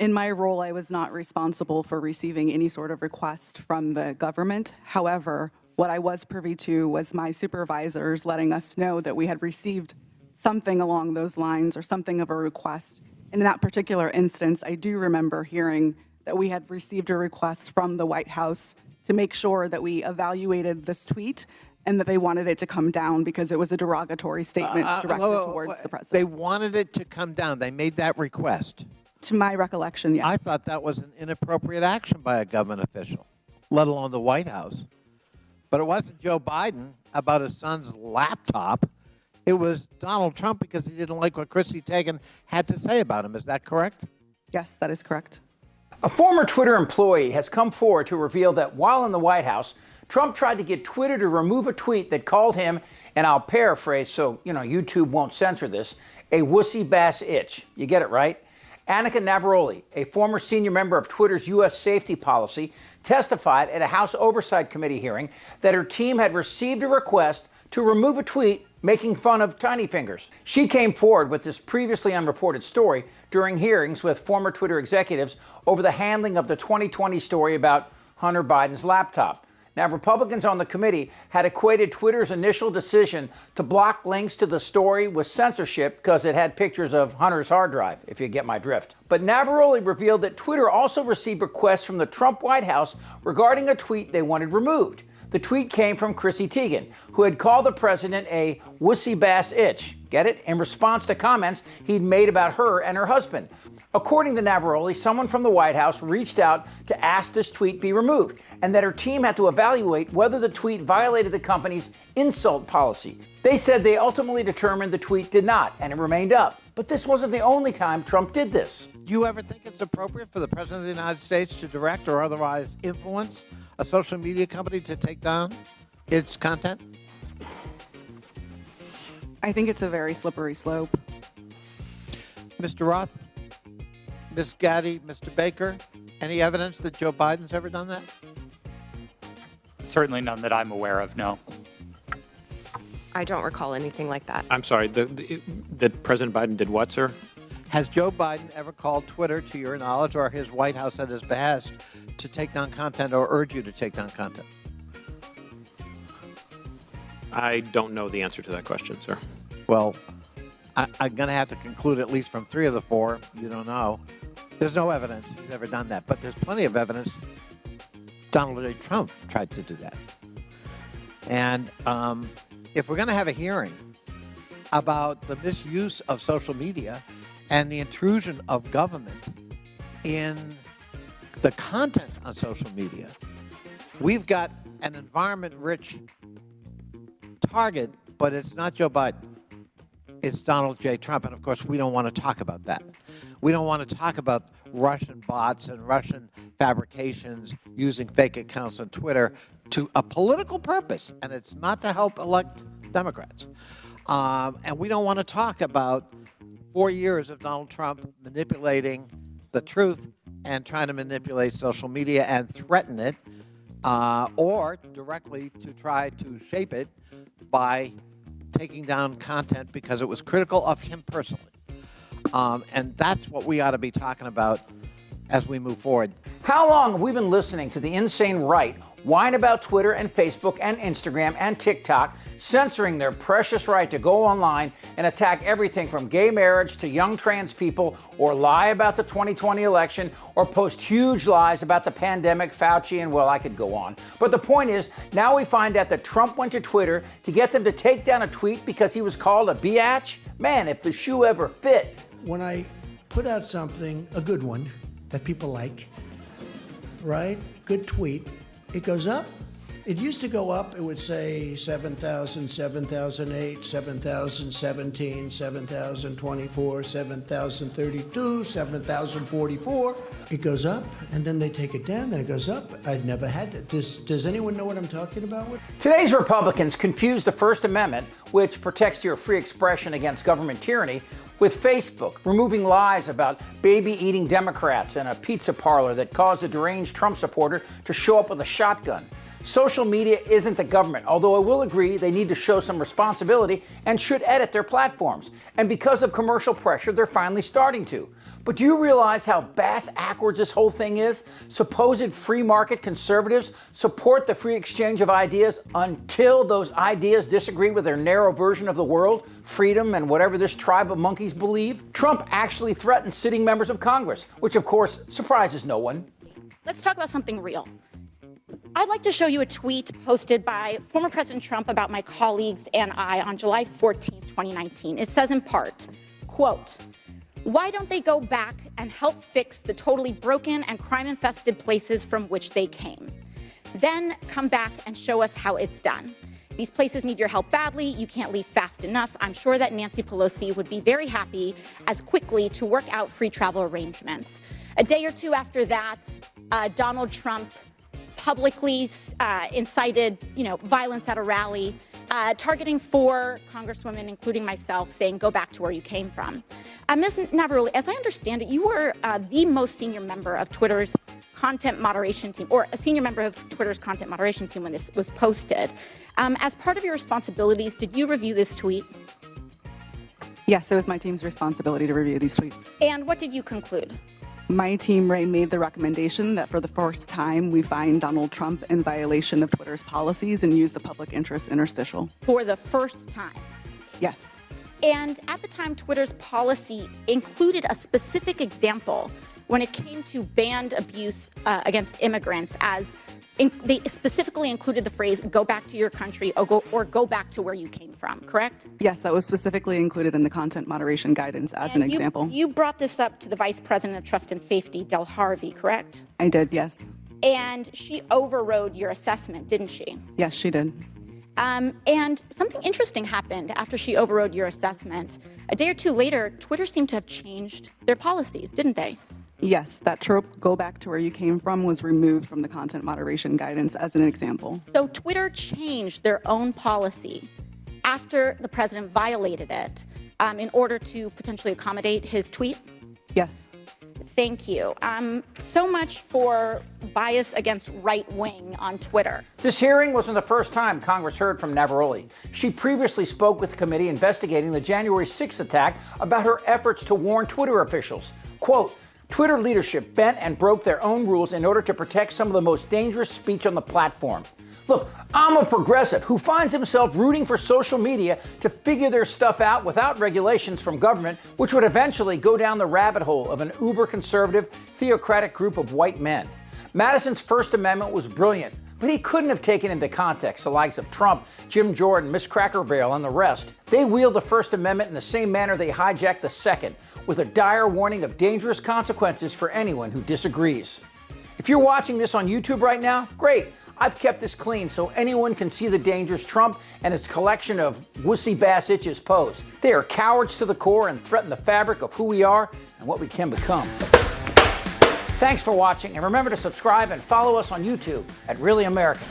In my role, I was not responsible for receiving any sort of request from the government. However, what I was privy to was my supervisors letting us know that we had received something along those lines or something of a request. And in that particular instance, I do remember hearing that we had received a request from the White House to make sure that we evaluated this tweet and that they wanted it to come down because it was a derogatory statement directed towards the president. They wanted it to come down. They made that request. To my recollection, yes. I thought that was an inappropriate action by a government official, let alone the White House. But it wasn't Joe Biden about his son's laptop. It was Donald Trump because he didn't like what Chrissy Teigen had to say about him. Is that correct? Yes, that is correct. A former Twitter employee has come forward to reveal that while in the White House, Trump tried to get Twitter to remove a tweet that called him, and I'll paraphrase so, YouTube won't censor this, a wussy bass itch. You get it, right? Annika Navaroli, a former senior member of Twitter's U.S. safety policy, testified at a House Oversight Committee hearing that her team had received a request to remove a tweet making fun of tiny fingers. She came forward with this previously unreported story during hearings with former Twitter executives over the handling of the 2020 story about Hunter Biden's laptop. Now, Republicans on the committee had equated Twitter's initial decision to block links to the story with censorship because it had pictures of Hunter's hard drive, if you get my drift. But Navaroli revealed that Twitter also received requests from the Trump White House regarding a tweet they wanted removed. The tweet came from Chrissy Teigen, who had called the president a wussy bass itch, get it, in response to comments he'd made about her and her husband. According to Navaroli, someone from the White House reached out to ask this tweet be removed, and that her team had to evaluate whether the tweet violated the company's insult policy. They said they ultimately determined the tweet did not, and it remained up. But this wasn't the only time Trump did this. Do you ever think it's appropriate for the President of the United States to direct or otherwise influence a social media company to take down its content? I think it's a very slippery slope. Mr. Roth, Ms. Gaddy, Mr. Baker, any evidence that Joe Biden's ever done that? Certainly none that I'm aware of, no. I don't recall anything like that. I'm sorry, that President Biden did what, sir? Has Joe Biden ever called Twitter, to your knowledge, or his White House at his behest, to take down content or urge you to take down content? I don't know the answer to that question, sir. Well, I'm going to have to conclude at least from 3 of the 4. You don't know. There's no evidence he's ever done that, but there's plenty of evidence Donald J. Trump tried to do that. And if we're going to have a hearing about the misuse of social media and the intrusion of government in the content on social media, we've got an environment-rich target, but it's not Joe Biden. It's Donald J. Trump, and of course, we don't want to talk about that. We don't want to talk about Russian bots and Russian fabrications using fake accounts on Twitter to a political purpose, and it's not to help elect Democrats. And we don't want to talk about 4 years of Donald Trump manipulating the truth and trying to manipulate social media and threaten it, or directly to try to shape it by taking down content because it was critical of him personally. And that's what we ought to be talking about as we move forward. How long have we been listening to the insane right whine about Twitter and Facebook and Instagram and TikTok censoring their precious right to go online and attack everything from gay marriage to young trans people, or lie about the 2020 election, or post huge lies about the pandemic, Fauci, and well, I could go on. But the point is, now we find out that Trump went to Twitter to get them to take down a tweet because he was called a biatch? Man, if the shoe ever fit. When I put out something, a good one, that people like, right? Good tweet, it goes up. It used to go up, it would say 7,000, 7,008, 7,017, 7,024, 7,032, 7,044. It goes up, and then they take it down, then it goes up. I'd never had that. Does anyone know what I'm talking about? Today's Republicans confuse the First Amendment, which protects your free expression against government tyranny, with Facebook, removing lies about baby-eating Democrats and a pizza parlor that caused a deranged Trump supporter to show up with a shotgun. Social media isn't the government, although I will agree they need to show some responsibility and should edit their platforms. And because of commercial pressure, they're finally starting to. But do you realize how bass-ackwards this whole thing is? Supposed free market conservatives support the free exchange of ideas until those ideas disagree with their narrow version of the world, freedom, and whatever this tribe of monkeys believe. Trump actually threatened sitting members of Congress, which of course surprises no one. Let's talk about something real. I'd like to show you a tweet posted by former President Trump about my colleagues and I on July 14, 2019. It says in part, quote, "Why don't they go back and help fix the totally broken and crime-infested places from which they came? Then come back and show us how it's done. These places need your help badly. You can't leave fast enough. I'm sure that Nancy Pelosi would be very happy as quickly to work out free travel arrangements." A day or two after that, Donald Trump publicly incited, violence at a rally, targeting 4 congresswomen, including myself, saying, "Go back to where you came from." Ms. Navaroli, as I understand it, you were the most senior member of Twitter's content moderation team, or a senior member of Twitter's content moderation team when this was posted. As part of your responsibilities, did you review this tweet? Yes, it was my team's responsibility to review these tweets. And what did you conclude? My team, Ray, made the recommendation that for the first time we find Donald Trump in violation of Twitter's policies and use the public interest interstitial. For the first time. Yes. And at the time, Twitter's policy included a specific example when it came to banned abuse against immigrants, as they specifically included the phrase, "go back to your country," or go back to where you came from, correct? Yes, that was specifically included in the content moderation guidance as an example. You brought this up to the Vice President of Trust and Safety, Del Harvey, correct? I did, yes. And she overrode your assessment, didn't she? Yes, she did. And something interesting happened after she overrode your assessment. A day or two later, Twitter seemed to have changed their policies, didn't they? Yes, that trope, "go back to where you came from," was removed from the content moderation guidance as an example. So Twitter changed their own policy after the president violated it in order to potentially accommodate his tweet? Yes. Thank you. So much for bias against right wing on Twitter. This hearing wasn't the first time Congress heard from Navaroli. She previously spoke with the committee investigating the January 6th attack about her efforts to warn Twitter officials. Quote, "Twitter leadership bent and broke their own rules in order to protect some of the most dangerous speech on the platform." Look, I'm a progressive who finds himself rooting for social media to figure their stuff out without regulations from government, which would eventually go down the rabbit hole of an uber-conservative, theocratic group of white men. Madison's First Amendment was brilliant, but he couldn't have taken into context the likes of Trump, Jim Jordan, Miss Cracker Barrel, and the rest. They wield the First Amendment in the same manner they hijacked the Second, with a dire warning of dangerous consequences for anyone who disagrees. If you're watching this on YouTube right now, great. I've kept this clean so anyone can see the dangers Trump and his collection of wussy bass itches pose. They are cowards to the core and threaten the fabric of who we are and what we can become. Thanks for watching, and remember to subscribe and follow us on YouTube at Really American.